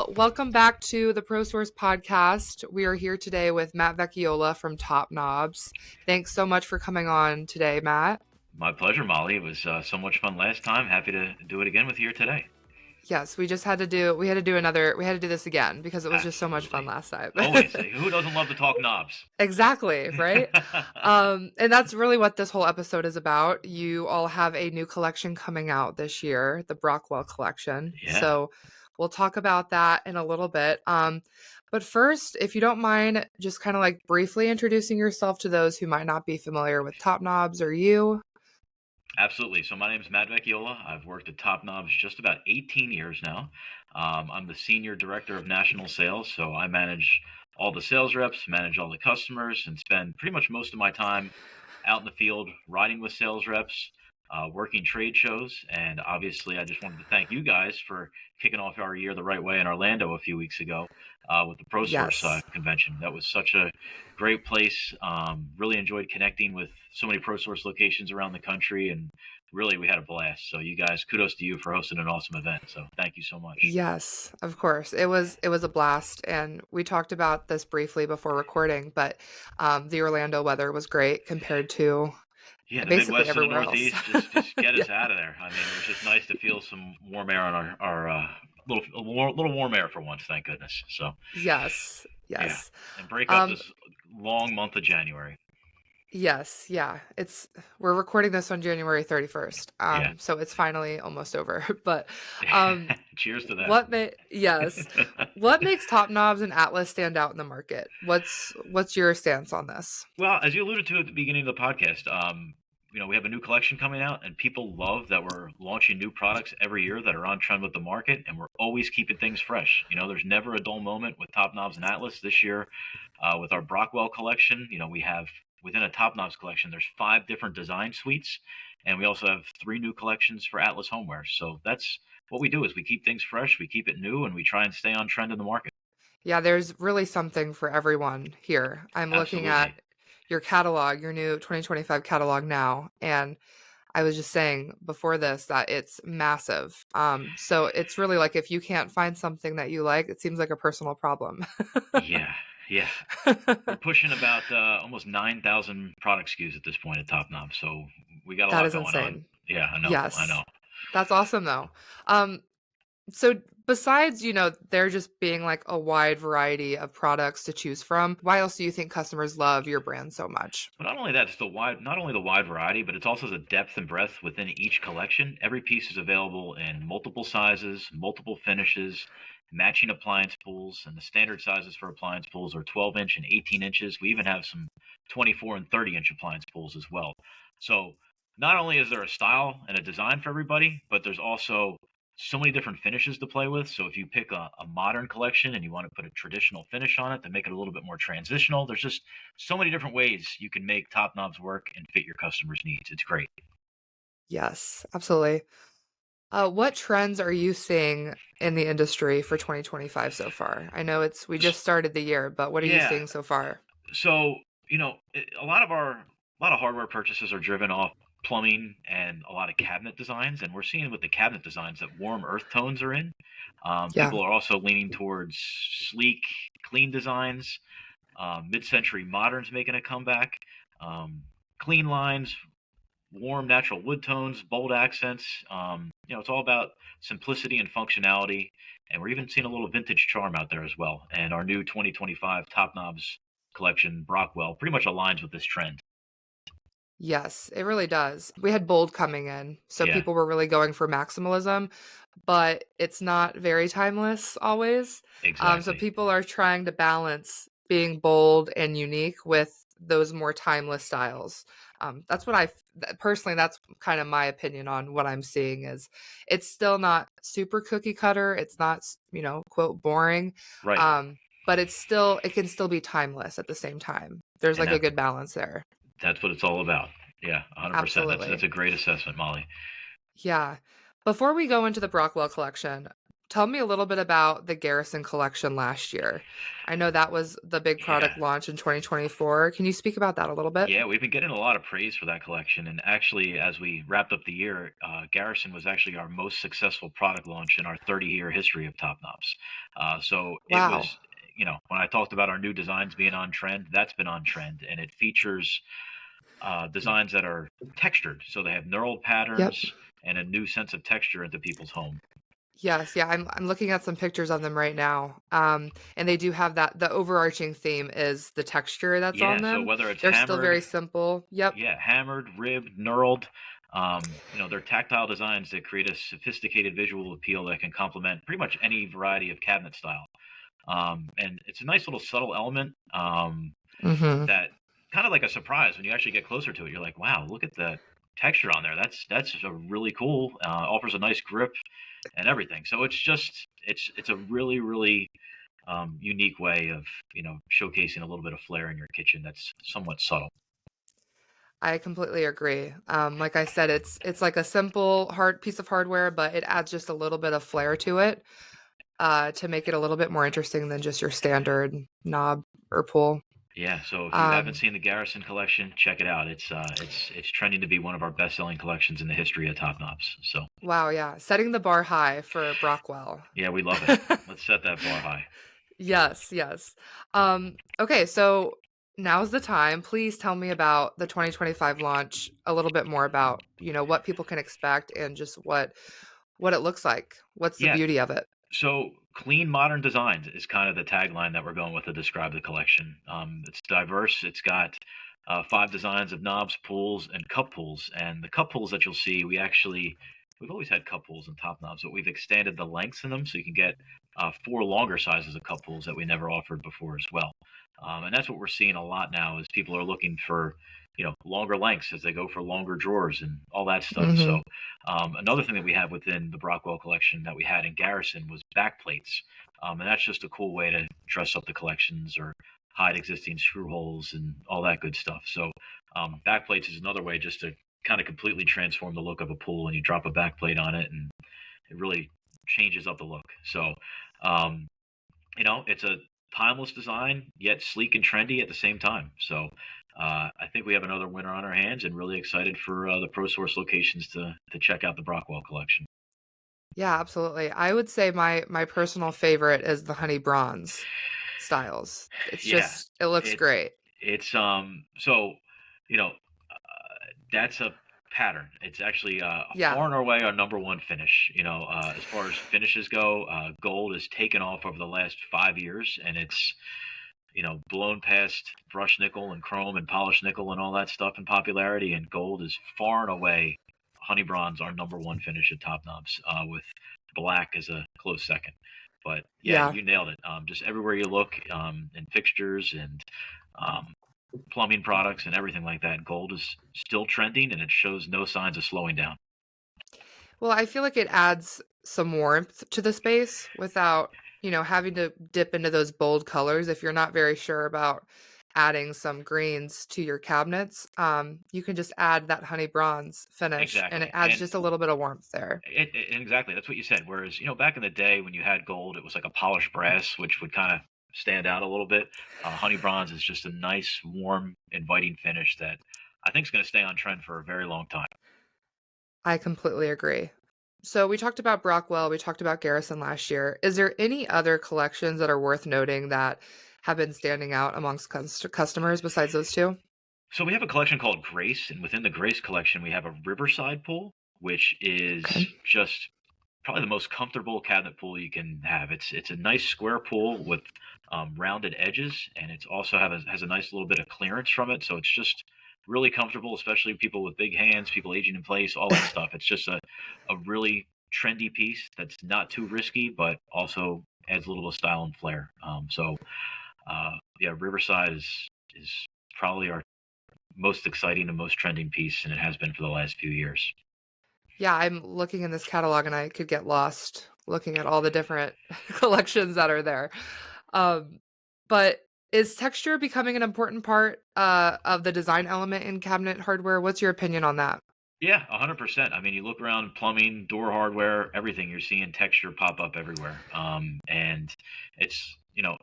Well, welcome back to the ProSource podcast. We are here today with Matt Vecchiolla from Top Knobs. Thanks so much for coming on today, Matt. My pleasure, Molly. It was so much fun last time. Happy to do it again with you today. Yes, we had to do this again because it was just so much fun Absolutely. last time. Always. Who doesn't love to talk knobs? Exactly, right? And that's really what this whole episode is about. You all have a new collection coming out this year, the Brockwell Collection. Yeah, So we'll talk about that in a little bit. But first, if you don't mind, just kind of like briefly introducing yourself to those who might not be familiar with Top Knobs or you. absolutely. So my name is Matt Vecchiolla. I've worked at Top Knobs just about 18 years now. I'm the Senior Director of National Sales, so I manage all the sales reps, manage all the customers, and spend pretty much most of my time out in the field riding with sales reps, working trade shows. And obviously, I just wanted to thank you guys for kicking off our year the right way in Orlando a few weeks ago with the ProSource Yes. convention. That was such a great place. Really enjoyed connecting with so many ProSource locations around the country, and really we had a blast. So you guys, kudos to you for hosting an awesome event. So thank you so much. Yes, of course. It was a blast, and we talked about this briefly before recording, but the Orlando weather was great compared to Yeah, the basically Midwest and the everywhere else. Northeast just get Yeah. us out of there. I mean, it was just nice to feel some warm air on our little warm air for once. Thank goodness. So Yes. yeah, Yes. and break up Um, this long month of January. yes, yeah. We're recording this on January 31st. Yeah. So it's finally almost over. But um Cheers to that. yes. What makes Top Knobs and Atlas stand out in the market? What's your stance on this? Well, as you alluded to at the beginning of the podcast, we have a new collection coming out, and people love that we're launching new products every year that are on trend with the market, and we're always keeping things fresh. There's never a dull moment with Top Knobs and Atlas. This year, with our Brockwell collection, we have within a Top Knobs collection, there's 5 different design suites, and we also have 3 new collections for Atlas homeware. So that's what we do is we keep things fresh, we keep it new, and we try and stay on trend in the market. Yeah, there's really something for everyone here. I'm looking Absolutely. at your catalog, your new 2025 catalog now, and I was just saying before this that it's massive. So it's really like if you can't find something that you like, it seems like a personal problem. Yeah, yeah. We're pushing about almost 9,000 product SKUs at this point at Top Knob, so we got a That lot is going on. insane. Yeah, I know, I Yes. know. That's awesome though. Um, so besides, there just being like a wide variety of products to choose from, why else do you think customers love your brand so much? But not only that, it's not only the wide variety, but it's also the depth and breadth within each collection. Every piece is available in multiple sizes, multiple finishes, matching appliance pools, and the standard sizes for appliance pools are 12 inch and 18 inches. We even have some 24 and 30-inch appliance pools as well. So not only is there a style and a design for everybody, but there's also so many different finishes to play with. So if you pick a modern collection and you want to put a traditional finish on it to make it a little bit more transitional, there's just so many different ways you can make Top Knobs work and fit your customers' needs. It's great. Yes, absolutely. What trends are you seeing in the industry for 2025 so far? I know we just started the year, but what are you Yeah. seeing so far? So, a lot of hardware purchases are driven off plumbing and a lot of cabinet designs, and we're seeing with the cabinet designs that warm earth tones are in. Yeah. People are also leaning towards sleek, clean designs. Mid-century moderns making a comeback. Um, Clean lines, warm natural wood tones, bold accents. It's all about simplicity and functionality. And we're even seeing a little vintage charm out there as well. And our new 2025 Top Knobs collection, Brockwell, pretty much aligns with this trend. Yes, it really does. We had bold coming in, so Yeah, people were really going for maximalism, but it's not very timeless always. So exactly. people are trying to balance being bold and unique with those more timeless styles. That's what personally, that's kind of my opinion on what I'm seeing is it's still not super cookie cutter. It's not, quote, boring. Right. Um, but it can still be timeless at the same time. There's And like a good balance there. that's what it's all about. Yeah, 100%. That's Absolutely. a great assessment, Molly. Yeah. Before we go into the Brockwell collection, tell me a little bit about the Garrison collection last year. I know that was the big Yeah. product launch in 2024. Can you speak about that a little bit? Yeah, we've been getting a lot of praise for that collection. And actually, as we wrapped up the year, Garrison was actually our most successful product launch in our 30-year history of Top Knobs. So it Wow. was, when I talked about our new designs being on trend, that's been on trend. And it features designs that are textured. So they have knurled Yep. patterns and a new sense of texture into people's home. Yes, yeah, I'm looking at some pictures of them right now. And they do have that the overarching theme is the texture that's on Yeah, so them. whether it's They're still hammered, very simple. Yep. yeah, hammered, ribbed, knurled. They're tactile designs that create a sophisticated visual appeal that can complement pretty much any variety of cabinet style. And it's a nice little subtle element Mhm. that kind of like a surprise when you actually get closer to it. You're like, wow, look at the texture on there. That's a really cool. Offers a nice grip and everything. So it's a really unique way of showcasing a little bit of flair in your kitchen that's somewhat subtle. I completely agree. Like I said, it's like a simple hard piece of hardware, but it adds just a little bit of flair to it, to make it a little bit more interesting than just your standard knob or pull. Yeah, so if you haven't Um, seen the Garrison collection, check it out. It's trending to be one of our best-selling collections in the history of Top Knobs. So wow, yeah, setting the bar high for Brockwell. yeah, we love it. Let's set that bar high. Yes, yes. Okay, so now's the time. Please tell me about the 2025 launch, a little bit more about, what people can expect and just what it looks like. What's the Yeah, beauty of it? so clean modern designs is kind of the tagline that we're going with to describe the collection. It's diverse. It's got five designs of knobs, pulls, and cup pulls. And the cup pulls that you'll see, we've always had cup pulls and top knobs, but we've extended the lengths in them so you can get four longer sizes of cup pulls that we never offered before as well. And that's what we're seeing a lot now is people are looking for longer lengths as they go for longer drawers and all that stuff. Mhm. So another thing that we have within the Brockwell collection that we had in Garrison was back plates. And that's just a cool way to dress up the collections or hide existing screw holes and all that good stuff. So back plates is another way just to kind of completely transform the look of a pool, and you drop a back plate on it and it really changes up the look. So um, it's a timeless design, yet sleek and trendy at the same time. So I think we have another winner on our hands, and really excited for the ProSource locations to check out the Brockwell collection. Yeah, absolutely. I would say my personal favorite is the honey bronze styles. It's Yeah, just it looks it great. it's so you know that's a pattern. It's actually Yeah. far and away our number one finish. As far as finishes go, gold has taken off over the last 5 years, and it's blown past brushed nickel and chrome and polished nickel and all that stuff in popularity. And gold is far and away honey bronze our number one finish at Top Knobs, with black as a close second. But yeah, Yeah. you nailed it. Just everywhere you look, in fixtures and um, plumbing products and everything like that, gold is still trending, and it shows no signs of slowing down. Well, I feel like it adds some warmth to the space without, having to dip into those bold colors if you're not very sure about adding some greens to your cabinets. You can just add that honey bronze finish and it Exactly. adds just a little bit of warmth there. Exactly, that's what you said. Whereas, back in the day when you had gold, it was like a polished brass, which would kind of stand out a little bit. Honey bronze is just a nice, warm, inviting finish that I think is going to stay on trend for a very long time. I completely agree. So we talked about Brockwell, we talked about Garrison last year. Is there any other collections that are worth noting that have been standing out amongst customers besides those two? So we have a collection called Grace, and within the Grace collection, we have a Riverside pool, which is Okay. just probably the most comfortable cabinet pool you can have. It's a nice square pool with rounded edges, and it's also has a nice little bit of clearance from it. So it's just really comfortable, especially people with big hands, people aging in place, all that stuff. It's just a really trendy piece that's not too risky, but also adds a little bit of style and flair. Yeah, Riverside is probably our most exciting and most trending piece, and it has been for the last few years. Yeah, I'm looking in this catalog and I could get lost looking at all the different collections that are there. Um, but is texture becoming an important part of the design element in cabinet hardware? What's your opinion on that? Yeah, 100%. I mean, you look around plumbing, door hardware, everything, you're seeing texture pop up everywhere. And it's,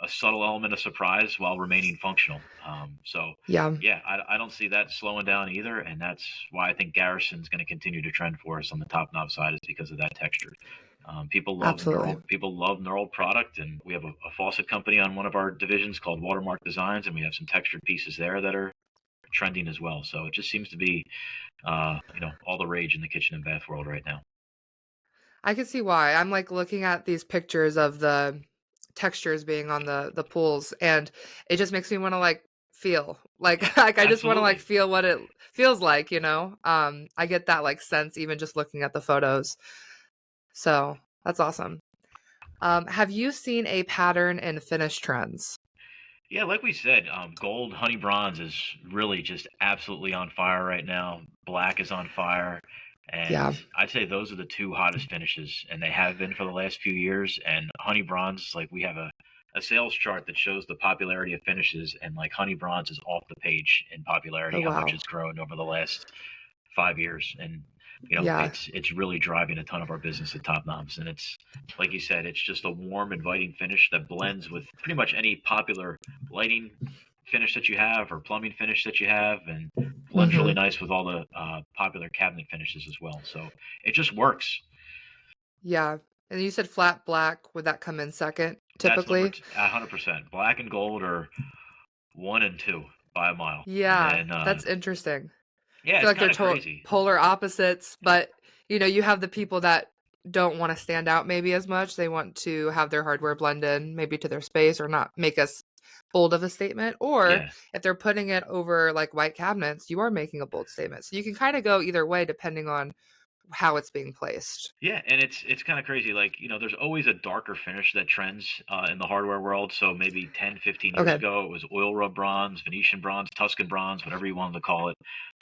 a subtle element of surprise while remaining functional. Yeah, Yeah, I don't see that slowing down either. And that's why I think Garrison's going to continue to trend for us on the top knob side is because of that texture. absolutely. People love knurled product, and we have a faucet company on one of our divisions called Watermark Designs, and we have some textured pieces there that are trending as well. So it just seems to be all the rage in the kitchen and bath world right now. I can see why. I'm like looking at these pictures of the textures being on the pools, and it just makes me want to like feel like like I just want to like Absolutely. feel what it feels like, you know. I get that like sense even just looking at the photos. So that's awesome. Have you seen a pattern in finish trends? Yeah, like we said, gold, honey bronze is really just absolutely on fire right now. Black is on fire. And Yeah. I'd say those are the two hottest finishes, and they have been for the last few years. And honey bronze, like we have a sales chart that shows the popularity of finishes, and like honey bronze is off the page in Oh popularity, how much wow. it's grown over the last 5 years. And Yeah. it's really driving a ton of our business at Top Noms. And it's like you said, it's just a warm, inviting finish that blends with pretty much any popular lighting finish that you have or plumbing finish that you have, and blends really Mhm. nice with all the popular cabinet finishes as well. So it just works. Yeah. And you said flat black, would that come in second That's typically? 100%. Black and gold are one and two by a mile. And Yeah, then that's interesting. I yeah, feel it's like they're kind of crazy. polar opposites, but you have the people that don't want to stand out maybe as much. They want to have their hardware blend in maybe to their space or not make as bold of a statement. Or Yeah. if they're putting it over like white cabinets, you are making a bold statement. So you can kind of go either way depending on how it's being placed. Yeah, and it's kind of crazy. Like, there's always a darker finish that trends in the hardware world. So maybe 10, 15 years Okay, ago, it was oil rub bronze, Venetian bronze, Tuscan bronze, whatever you wanted to call it.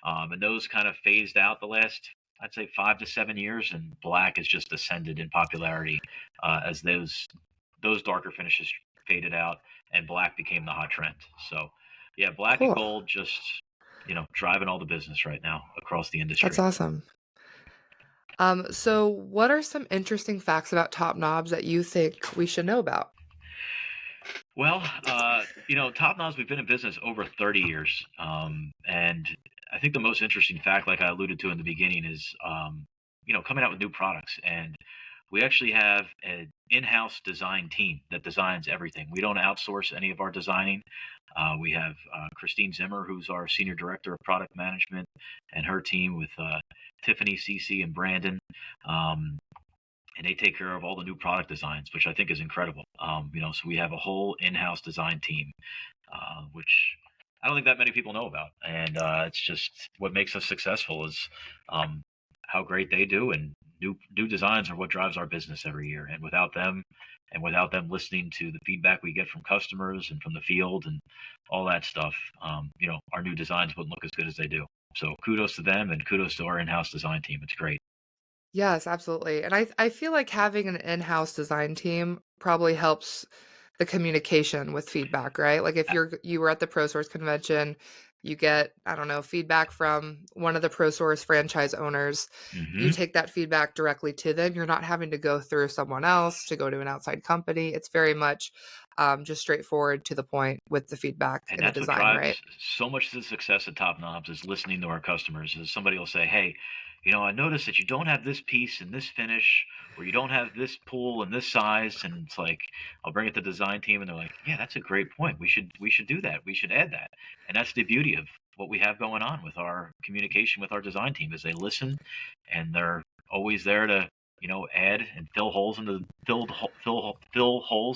And those kind of phased out the last, I'd say, 5 to 7 years, and black has just ascended in popularity as those darker finishes faded out, and black became the hot trend. So, yeah, black and cool. gold just driving all the business right now across the That's industry. awesome. So what are some interesting facts about top knobs that you think we should know about? Well, Top Knobs, we've been in business over 30 years. And I think the most interesting fact, like I alluded to in the beginning, is, coming out with new products. And we actually have an in-house design team that designs everything. We don't outsource any of our designing. We have Christine Zimmer, who's our senior director of product management, and her team with Tiffany, Cece, and Brandon. Um, and they take care of all the new product designs, which I think is incredible. So we have a whole in-house design team, which I don't think that many people know about, and it's just what makes us successful is um, how great they do, and new designs are what drives our business every year. And without them listening to the feedback we get from customers and from the field and all that stuff, our new designs wouldn't look as good as they do. So kudos to them, and kudos to our in-house design team. It's great. Yes, absolutely. And I feel like having an in-house design team probably helps the communication with feedback, right? Like if you were at the ProSource convention, you get, I don't know, feedback from one of the ProSource franchise owners. You Hmm. take that feedback directly to them. You're not having to go through someone else to go to an outside company. It's very much just straightforward to the point with the feedback And and the that's what design, right? drives so much of the success at Top Knobs is listening to our customers. Is somebody will say, "Hey, I noticed that you don't have this piece and this finish, or you don't have this pool and this size." And it's like, I'll bring it to the design team, and they're like, "Yeah, that's a great point. We should do that. We should add that." And that's the beauty of what we have going on with our communication with our design team is they listen, and they're always there to add and fill holes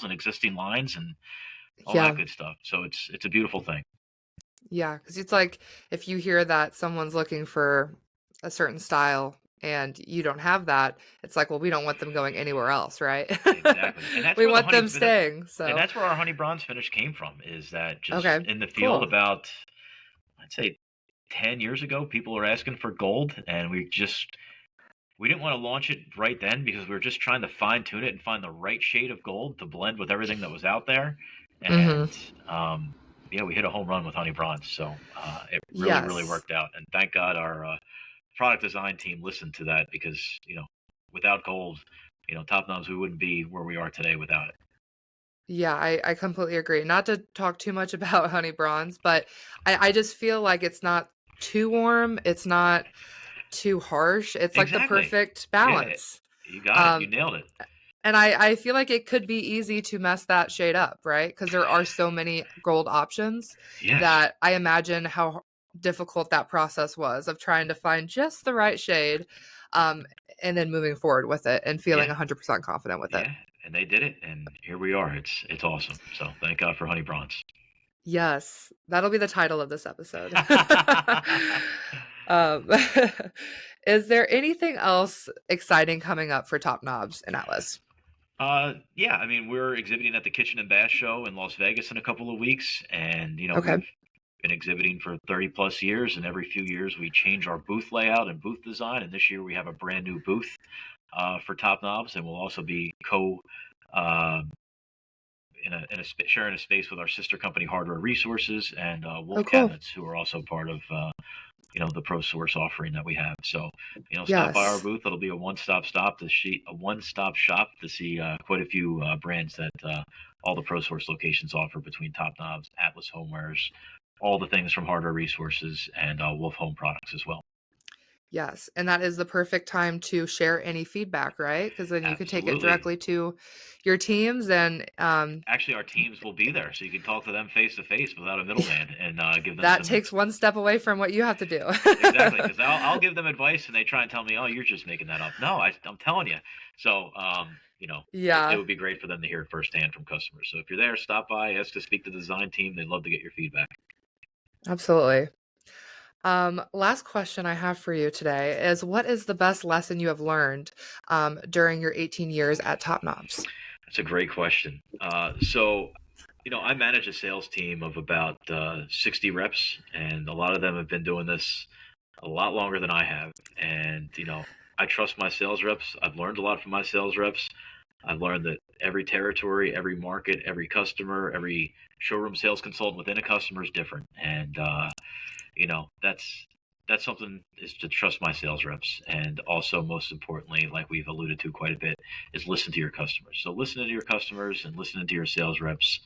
in existing lines and all that Yeah. good stuff. So it's a beautiful thing. Yeah, because it's like if you hear that someone's looking for a certain style and you don't have that, it's like, well, we don't want them going anywhere else, right? Exactly, and that's We where the want honey them that, staying. and So, that's where our honey bronze finish came from. Is that just okay, in the field cool. about, I'd say, 10 years ago, people were asking for gold, and we didn't want to launch it right then because we were just trying to fine tune it and find the right shade of gold to blend with everything that was out there, Hmm. and yeah, we hit a home run with honey bronze. So it really Yes. worked out, and thank God our product design team listened to that because, without gold, Top Knobs, we wouldn't be where we are today without it. Yeah, I completely agree. Not to talk too much about honey bronze, but I just feel like it's not too warm, it's not too harsh. It's like the Exactly. perfect Yeah, balance. you got it. You Um, nailed it. and I feel like it could be easy to mess that shade up, right? Because there are so many gold options Yes. that I imagine how difficult that process was of trying to find just the right shade, um, and then moving forward with it and feeling Yeah. 100% confident with it. Yeah. And they did it, and here we are. It's awesome. So thank God for honey bronze. Yes, that'll be the title of this episode. Um, is there anything else exciting coming up for Top Knobs and Atlas? Yeah, I mean, we're exhibiting at the Kitchen and Bath Show in Las Vegas in a couple of weeks, and Okay. we've been exhibiting for 30 plus years, and every few years we change our booth layout and booth design. And this year we have a brand new booth for Top Knobs, and we'll also be uh, sharing a space with our sister company Hardware Resources and Oh, Wolf cool. Cabinets, who are also part of the ProSource offering that we have. So, stop by our Yes. booth. It'll be a one-stop shop to see quite a few brands that all the ProSource locations offer between Top Knobs, Atlas Homewares, all the things from Hardware Resources and Wolf Home Products as well. Yes. And that is the perfect time to share any feedback, right? Because then you can take it Absolutely. directly to your teams and Actually, our teams will be there, so you can talk to them face to face without a middleman and give them that some. takes one step away from what you have to do. Exactly, because I'll give them advice and they try and tell me, "Oh, you're just making that up." No, I'm telling you. So, it Yeah, would be great for them to hear it firsthand from customers. So if you're there, stop by, ask to speak to the design team. They'd love to get your feedback. absolutely. Last question I have for you today is what is the best lesson you have learned during your 18 years at Top Knobs? That's a great question. I manage a sales team of about 60 reps, and a lot of them have been doing this a lot longer than I have. And, I trust my sales reps. I've learned a lot from my sales reps. I've learned that every territory, every market, every customer, every showroom sales consultant within a customer is different. And, that's something is to trust my sales reps. And also, most importantly, like we've alluded to quite a bit, is listen to your customers. So listening to your customers and listening to your sales reps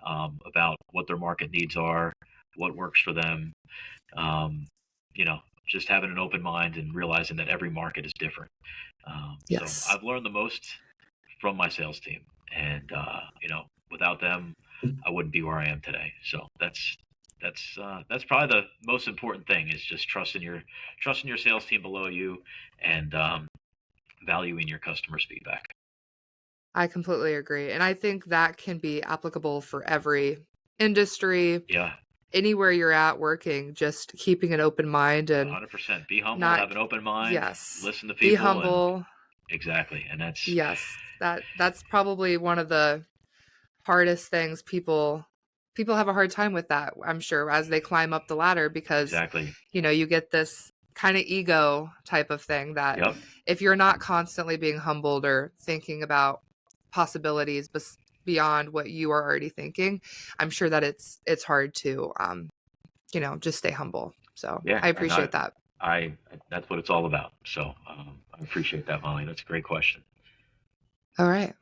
about what their market needs are, what works for them, um, you know, just having an open mind and realizing that every market is different. So Yes, I've learned the most from my sales team, and without them, I wouldn't be where I am today. So that's probably the most important thing is just trusting your sales team below you and valuing your customers' feedback. I completely agree. And I think that can be applicable for every industry, Yeah, anywhere you're at working, just keeping an open mind and 100%. Be humble, not, have an open mind, yes, listen to be people, and humble. exactly. And that's Yes, that's probably one of the hardest things people have a hard time with that, I'm sure, as they climb up the ladder because, exactly. you get this kind of ego type of thing that Yep, if you're not constantly being humbled or thinking about possibilities beyond what you are already thinking, I'm sure that it's hard to just stay humble. So yeah. I And appreciate that. I that's what it's all about. So I appreciate that, Molly. That's a great question. All right.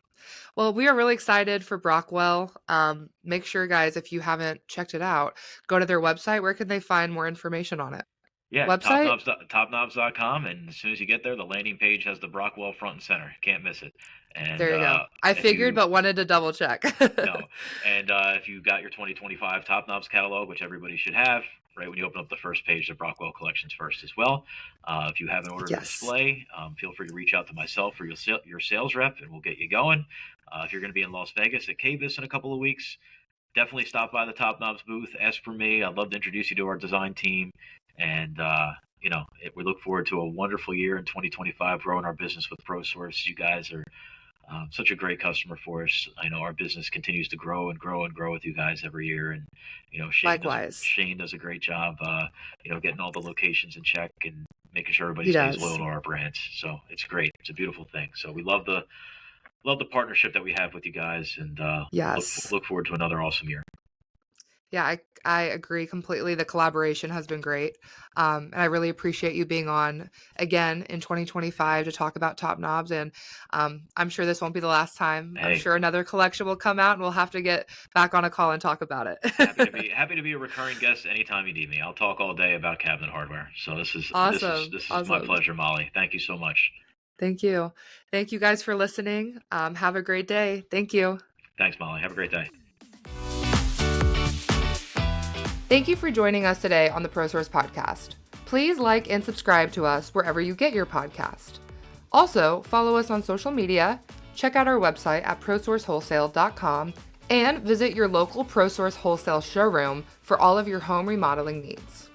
Well, we are really excited for Brockwell. Make sure, guys, if you haven't checked it out, go to their website. Where can they find more information on it? Yeah, Website? topknobs.com, and as soon as you get there, the landing page has the Brockwell front and center. Can't miss it. And There you go. I if figured, you but wanted to double check. no, and if you got your 2025 Top Knobs catalog, which everybody should have, right when you open up the first page, the Brockwell Collection's first as well. If you haven't ordered a Yes. display, feel free to reach out to myself or your sales rep, and we'll get you going. If you're going to be in Las Vegas at KBIS in a couple of weeks, definitely stop by the Top Knobs booth. Ask for me. I'd love to introduce you to our design team. And, we look forward to a wonderful year in 2025, growing our business with ProSource. You guys are such a great customer for us. I know our business continues to grow and grow and grow with you guys every year. And, Likewise. Shane does a great job, getting all the locations in check and making sure everybody He stays loyal does. to our brands. So it's great. It's a beautiful thing. So we love the partnership that we have with you guys, and Yes. look forward to another awesome year. Yeah, I agree completely. The collaboration has been great. And I really appreciate you being on again in 2025 to talk about top knobs. And I'm sure this won't be the last time. I'm Hey, sure another collection will come out and we'll have to get back on a call and talk about it. happy to be a recurring guest anytime you need me. I'll talk all day about cabinet hardware. So Awesome. this is my Awesome. pleasure, Molly. Thank you so much. Thank you. Thank you guys for listening. Have a great day. Thank you. Thanks, Molly. Have a great day. Thank you for joining us today on the ProSource podcast. Please like and subscribe to us wherever you get your podcast. Also, follow us on social media, check out our website at prosourcewholesale.com, and visit your local ProSource Wholesale showroom for all of your home remodeling needs.